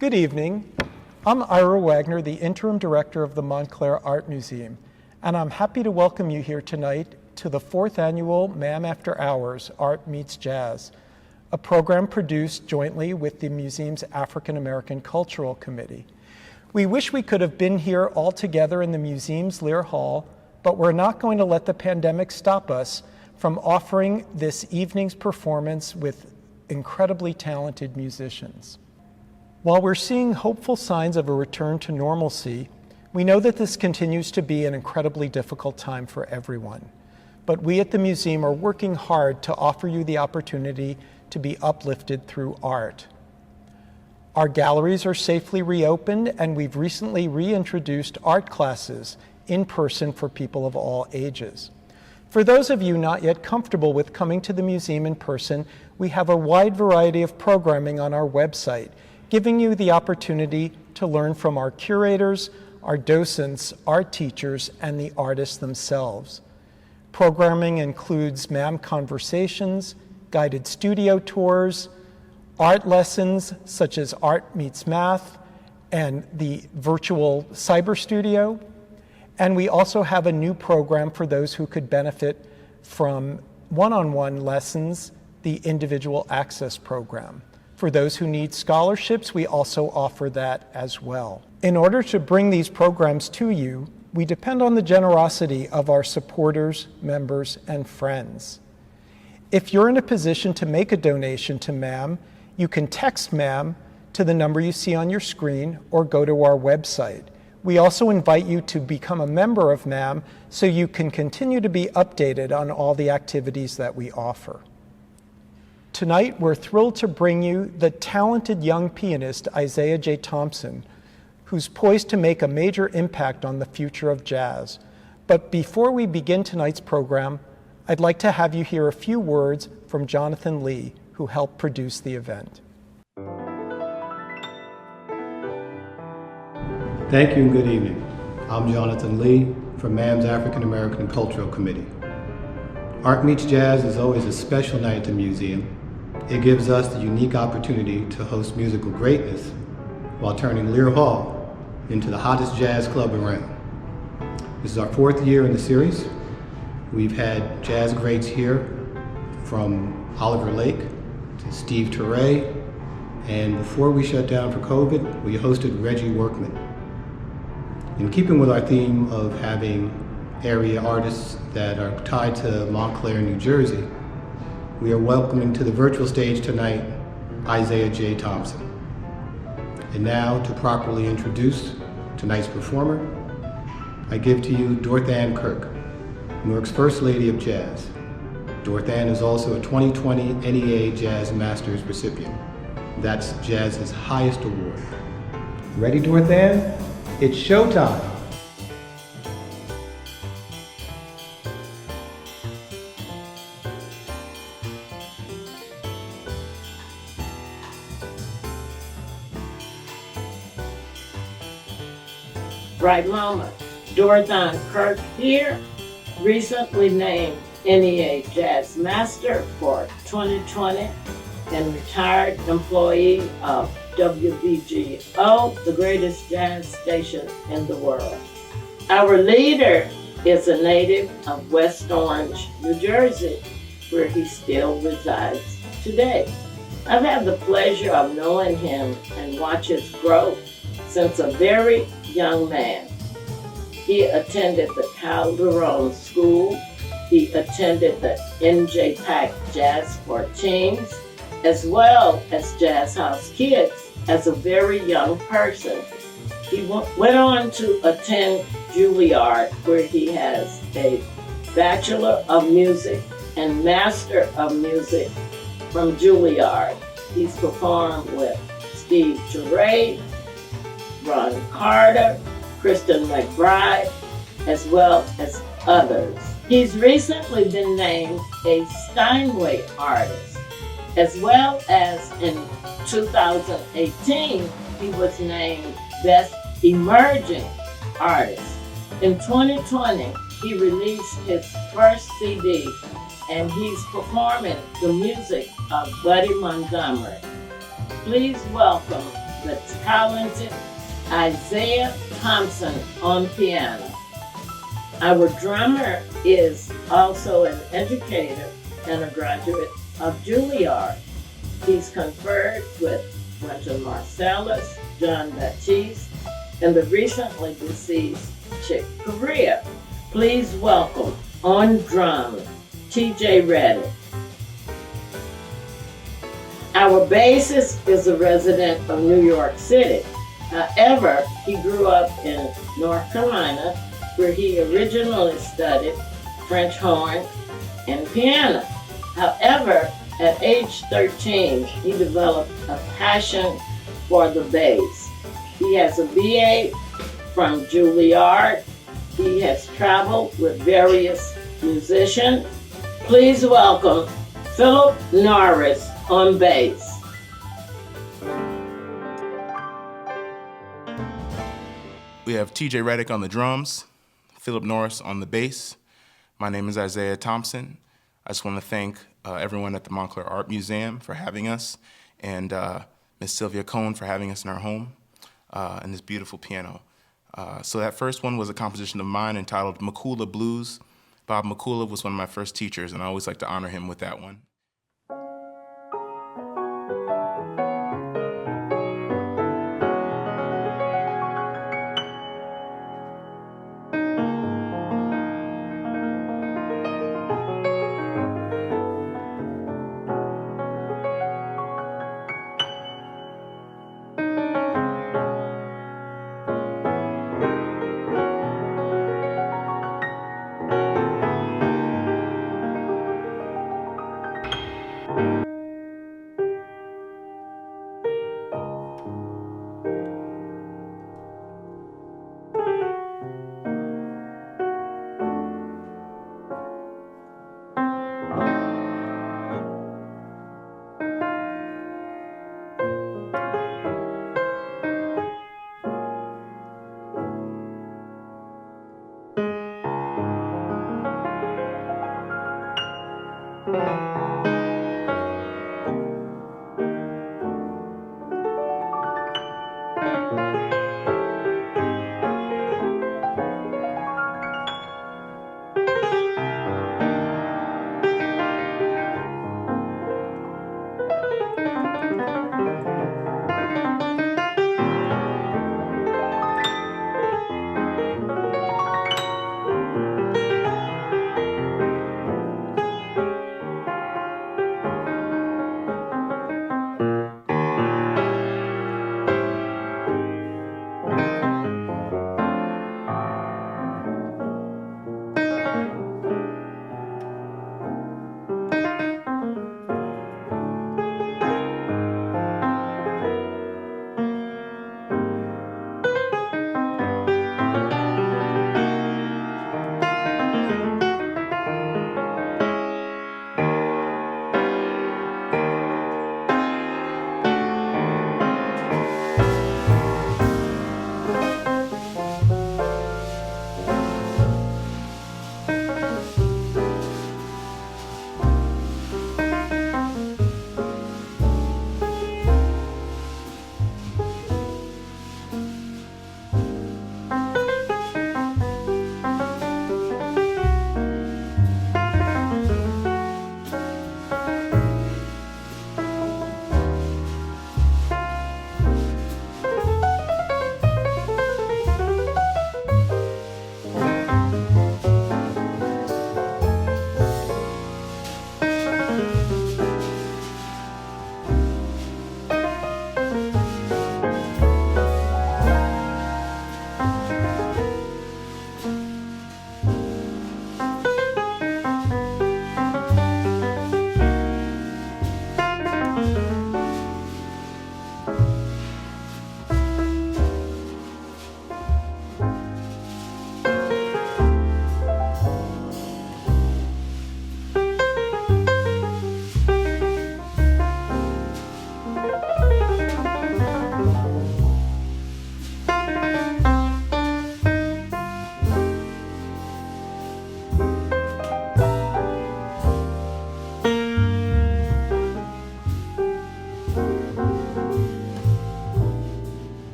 Good evening. I'm Ira Wagner, the Interim Director of the Montclair Art Museum, and I'm happy to welcome you here tonight to the 4th annual MAM After Hours Art Meets Jazz, a program produced jointly with the museum's African American Cultural Committee. We wish we could have been here all together in the museum's Lear Hall, but we're not going to let the pandemic stop us from offering this evening's performance with incredibly talented musicians. While we're seeing hopeful signs of a return to normalcy, we know that this continues to be an incredibly difficult time for everyone. But we at the museum are working hard to offer you the opportunity to be uplifted through art. Our galleries are safely reopened, and we've recently reintroduced art classes in person for people of all ages. For those of you not yet comfortable with coming to the museum in person, we have a wide variety of programming on our website, giving you the opportunity to learn from our curators, our docents, our teachers, and the artists themselves. Programming includes MAM conversations, guided studio tours, art lessons such as Art Meets Math and the virtual cyber studio. And we also have a new program for those who could benefit from one-on-one lessons, the Individual Access Program. For those who need scholarships, we also offer that as well. In order to bring these programs to you, we depend on the generosity of our supporters, members, and friends. If you're in a position to make a donation to MAM, you can text MAM to the number you see on your screen or go to our website. We also invite you to become a member of MAM so you can continue to be updated on all the activities that we offer. Tonight, we're thrilled to bring you the talented young pianist Isaiah J. Thompson, who's poised to make a major impact on the future of jazz. But before we begin tonight's program, I'd like to have you hear a few words from Jonathan Lee, who helped produce the event. Thank you and good evening. I'm Jonathan Lee from MAM's African American Cultural Committee. Art Meets Jazz is always a special night at the museum. It gives us the unique opportunity to host musical greatness while turning Lear Hall into the hottest jazz club around. This is our 4th year in the series. We've had jazz greats here from Oliver Lake to Steve Turre, and before we shut down for COVID, we hosted Reggie Workman. In keeping with our theme of having area artists that are tied to Montclair, New Jersey, we are welcoming to the virtual stage tonight Isaiah J. Thompson. And now, to properly introduce tonight's performer, I give to you Dorthan Kirk, Newark's First Lady of Jazz. Dorthan is also a 2020 NEA Jazz Masters recipient. That's jazz's highest award. Ready, Dorthan? It's showtime. Right moment. Dorthan Kirk here, recently named NEA Jazz Master for 2020 and retired employee of WBGO, the greatest jazz station in the world. Our leader is a native of West Orange, New Jersey, where he still resides today. I've had the pleasure of knowing him and watch his growth since a very young man. He attended the Calderon School. He attended the NJPAC Jazz for Teens, as well as Jazz House Kids as a very young person. He went on to attend Juilliard, where he has a Bachelor of Music and Master of Music from Juilliard. He's performed with Steve Turre, Ron Carter, Kristen McBride, as well as others. He's recently been named a Steinway artist, as well as in 2018, he was named Best Emerging Artist. In 2020, he released his first CD, and he's performing the music of Buddy Montgomery. Please welcome the talented Isaiah Thompson on piano. Our drummer is also an educator and a graduate of Juilliard. He's conferred with Wynton Marsalis, John Batiste, and the recently deceased Chick Corea. Please welcome on drums, T.J. Reddick. Our bassist is a resident of New York City. However, he grew up in North Carolina, where he originally studied French horn and piano. However, at age 13, he developed a passion for the bass. He has a BA from Juilliard. He has traveled with various musicians. Please welcome Philip Norris on bass. We have TJ Reddick on the drums, Philip Norris on the bass. My name is Isaiah Thompson. I just want to thank everyone at the Montclair Art Museum for having us, and Miss Sylvia Cohn for having us in our home, and this beautiful piano. So that first one was a composition of mine entitled Makula Blues. Bob Makula was one of my first teachers, and I always like to honor him with that one.